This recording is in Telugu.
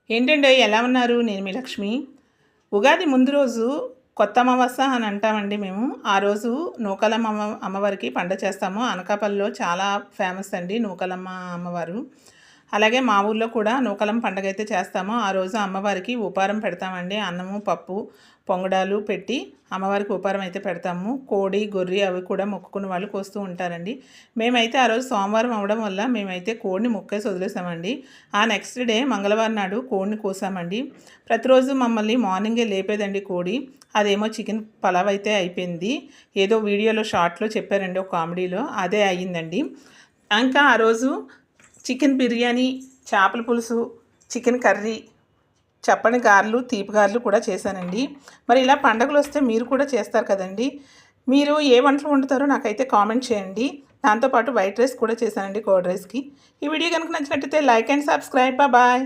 ఏంటండి ఎలా ఉన్నారు? నేను మీ లక్ష్మి. ఉగాది ముందు రోజు కొత్త అమావాస్య అని అంటామండి మేము. ఆ రోజు నూకాలమ్మ అమ్మవారికి పండగ చేస్తాము. అనకాపల్లిలో చాలా ఫేమస్ అండి నూకాలమ్మ అమ్మవారు. అలాగే మా ఊర్లో కూడా నూకాలమ్మ పండగ అయితే చేస్తాము. ఆ రోజు అమ్మవారికి ఉపారం పెడతామండి. అన్నము, పప్పు, పొంగడాలు పెట్టి అమ్మవారికి ఉపారం అయితే పెడతాము. కోడి, గొర్రె అవి కూడా మొక్కుకున్న వాళ్ళు కోస్తూ ఉంటారండి. మేమైతే ఆ రోజు సోమవారం అవ్వడం వల్ల మేమైతే కోడిని మొక్కేసి వదిలేసామండి. ఆ నెక్స్ట్ డే మంగళవారం నాడు కోడిని కోసామండి. ప్రతిరోజు మమ్మల్ని మార్నింగే లేపేదండి కోడి. అదేమో చికెన్ పలావ్ అయితే అయిపోయింది. ఏదో వీడియోలో షార్ట్లో చెప్పారండి ఒక కామెడీలో, అదే అయ్యిందండి. ఇంకా ఆ రోజు చికెన్ బిర్యానీ, చేపల పులుసు, చికెన్ కర్రీ, చప్పని గారెలు, తీపి గారెలు కూడా చేశానండి. మరి ఇలా పండగలు వస్తే మీరు కూడా చేస్తారు కదండి. మీరు ఏ వంటలు వండుతారో నాకైతే కామెంట్ చేయండి. దాంతోపాటు వైట్ రైస్ కూడా చేశానండి, కర్డ్ రైస్కి. ఈ వీడియో కనుక నచ్చినట్టయితే లైక్ అండ్ సబ్స్క్రైబ్. బాయ్.